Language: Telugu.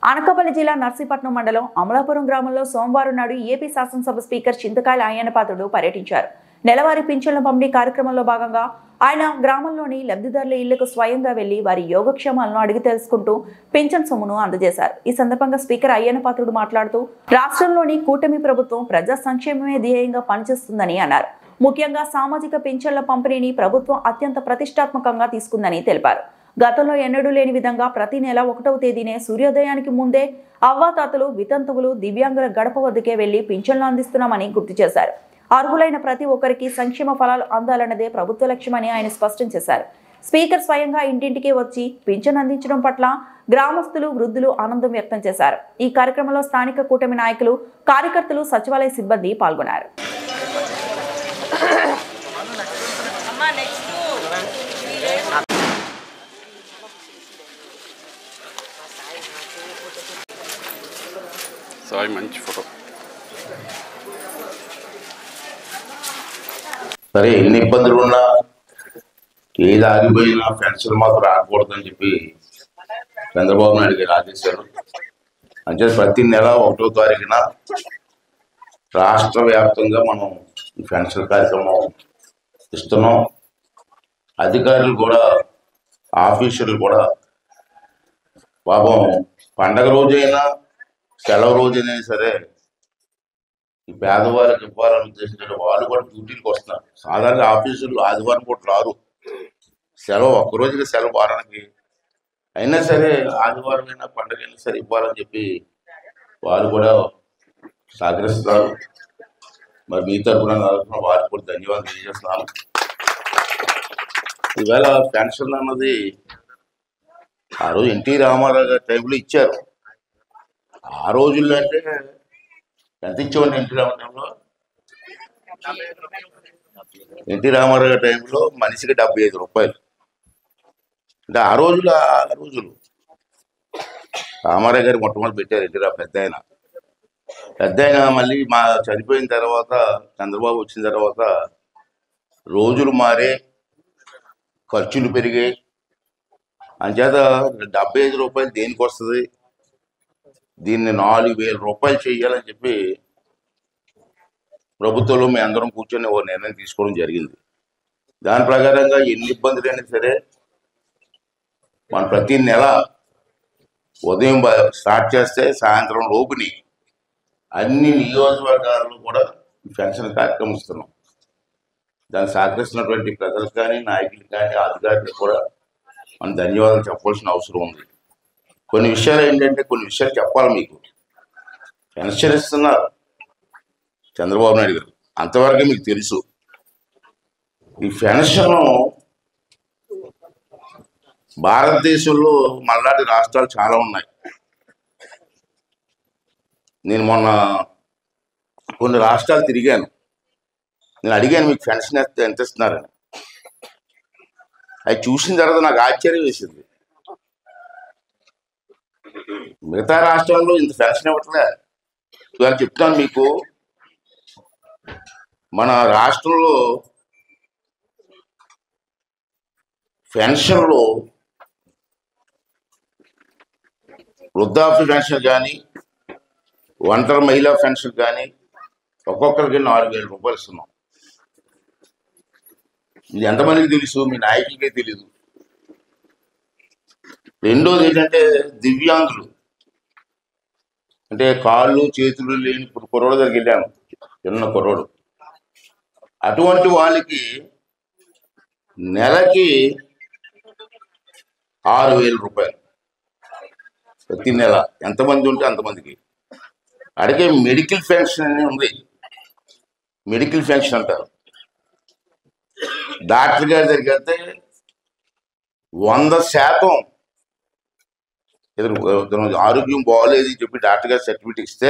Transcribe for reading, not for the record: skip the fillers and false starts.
అనకాపల్లి జిల్లా నర్సీపట్నం మండలం అమలాపురం గ్రామంలో సోమవారం నాడు ఏపీ శాసనసభ స్పీకర్ చింతకాయల అయ్యన్నపాత్రుడు పర్యటించారు. నెలవారీ పింఛన్ల పంపిణీ కార్యక్రమంలో భాగంగా ఆయన గ్రామంలోని లబ్ధిదారుల ఇళ్లకు స్వయంగా వెళ్లి వారి యోగక్షేమాలను అడిగి తెలుసుకుంటూ పింఛన్ సొమ్మును అందజేశారు. ఈ సందర్భంగా స్పీకర్ అయ్యన్నపాత్రుడు మాట్లాడుతూ రాష్ట్రంలోని కూటమి ప్రభుత్వం ప్రజా సంక్షేమమే ధ్యేయంగా పనిచేస్తుందని అన్నారు. ముఖ్యంగా సామాజిక పింఛన్ల పంపిణీని ప్రభుత్వం అత్యంత ప్రతిష్టాత్మకంగా తీసుకుందని తెలిపారు. గతంలో ఎన్నడూ లేని విధంగా ప్రతి నెల 1వ తేదీనే సూర్యోదయానికి ముందే అవ్వాతాతలు, వితంతువులు, దివ్యాంగుల గడప వద్దకే వెళ్లి పింఛన్లు అందిస్తున్నామని గుర్తు చేశారు. అర్హులైన ప్రతి ఒక్కరికి సంక్షేమ ఫలాలు అందాలన్నదే ప్రభుత్వ లక్ష్యమని ఆయన స్పష్టం చేశారు. స్పీకర్ స్వయంగా ఇంటింటికి వచ్చి పింఛన్ అందించడం పట్ల గ్రామస్తులు, వృద్ధులు ఆనందం వ్యక్తం చేశారు. ఈ కార్యక్రమంలో స్థానిక కూటమి నాయకులు, కార్యకర్తలు, సచివాలయ సిబ్బంది పాల్గొన్నారు. మంచి ఫోటో. సరే, ఎన్ని ఇబ్బందులు ఉన్నా ఏది ఆగిపోయినా పెన్షన్ మాత్రం రాకూడదని చెప్పి చంద్రబాబు నాయుడు గారు ఆదేశారు. అంటే ప్రతి నెల 1వ తారీఖున రాష్ట్ర వ్యాప్తంగా మనం ఈ పెన్షన్ కార్యక్రమం ఇస్తున్నాం. అధికారులు కూడా, ఆఫీసర్లు కూడా పాపం పండగ రోజైనా సెలవు రోజైనా సరే ఈ పేదవాళ్ళకి ఇవ్వాలని ఉద్దేశించిన వాళ్ళు కూడా డ్యూటీలకు వస్తున్నారు. సాధారణ ఆఫీసులు ఆదివారం కూడా రారు, సెలవు ఒక్కరోజుకి సెలవు వారానికి అయినా సరే ఆదివారం అయినా పండగ అయినా సరే ఇవ్వాలని చెప్పి వాళ్ళు కూడా సహకరిస్తున్నారు. మరి మీ తరఫున వారికి కూడా ధన్యవాదాలు తెలియజేస్తున్నాను. ఈవేళ పెన్షన్ అన్నది ఆ రోజు ఎన్టీ రామారావు గారి టైంలో ఇచ్చారు. ఆ రోజుల్లో అంటే ఎంత ఇచ్చేవాడిని ఎన్టీ రామారావు గారి టైంలో మనిషికి 75 రూపాయలు. అంటే ఆ రోజులు రామారావు గారు మొట్టమొదటి పెట్టారు. పెద్ద ఆయన మళ్ళీ మా చనిపోయిన తర్వాత చంద్రబాబు వచ్చిన తర్వాత రోజులు మారే, ఖర్చులు పెరిగాయి. అంచేత 75 రూపాయలు దేనికి వస్తుంది, దీన్ని 4000 రూపాయలు చేయాలని చెప్పి ప్రభుత్వంలో మేము అందరం కూర్చొని ఓ నిర్ణయం తీసుకోవడం జరిగింది. దాని ప్రకారంగా ఎన్ని ఇబ్బందులైనా సరే మనం ప్రతి నెల ఉదయం స్టార్ట్ చేస్తే సాయంత్రం లోపుని అన్ని నియోజకవర్గాల్లో కూడా పెన్షన్ కార్యక్రమం ఇస్తున్నాం. దాన్ని సహకరిస్తున్నటువంటి ప్రజలకు కానీ, నాయకులకు కానీ, అధికారులకు కూడా మనం ధన్యవాదాలు చెప్పాల్సిన అవసరం ఉంది. కొన్ని విషయాలు ఏంటంటే కొన్ని విషయాలు చెప్పాలి మీకు. పెన్షన్ ఇస్తున్నారు చంద్రబాబు నాయుడు గారు, అంతవరకు మీకు తెలుసు. ఈ పెన్షన్ భారతదేశంలో మళ్ళాటి రాష్ట్రాలు చాలా ఉన్నాయి. నేను మొన్న కొన్ని రాష్ట్రాలు తిరిగాను. నేను అడిగాను మీకు పెన్షన్ ఎంత ఇస్తున్నారని. అది చూసిన తర్వాత నాకు ఆశ్చర్యం వేసింది. మిగతా రాష్ట్రాల్లో ఇంత పెన్షన్ ఇవ్వట్లే. ఇవాళ చెప్తాను మీకు, మన రాష్ట్రంలో పెన్షన్లో వృద్ధాప్య పెన్షన్ కానీ, ఒంటరి మహిళా పెన్షన్ కానీ ఒక్కొక్కరికి 4000 రూపాయలు ఇస్తున్నాం. ఇది ఎంతమందికి తెలుసు? మీ నాయకులకే తెలీదు. రెండోది ఏంటంటే దివ్యాంగులు, అంటే కాళ్ళు చేతులు లేని కుర్రోడు దగ్గరికి వెళ్ళాను, చిన్న కుర్రోడు. అటువంటి వాళ్ళకి నెలకి 6000 రూపాయలు ప్రతి నెల. ఎంతమంది ఉంటే అంతమందికి. అడిగే మెడికల్ పెన్షన్ అని ఉంది, మెడికల్ పెన్షన్ అంటారు. డాక్టర్ గారి దగ్గరికి వెళ్తే 100% ఆరోగ్యం బాగోలేదు చెప్పి డాక్టర్ గారు సర్టిఫికేట్ ఇస్తే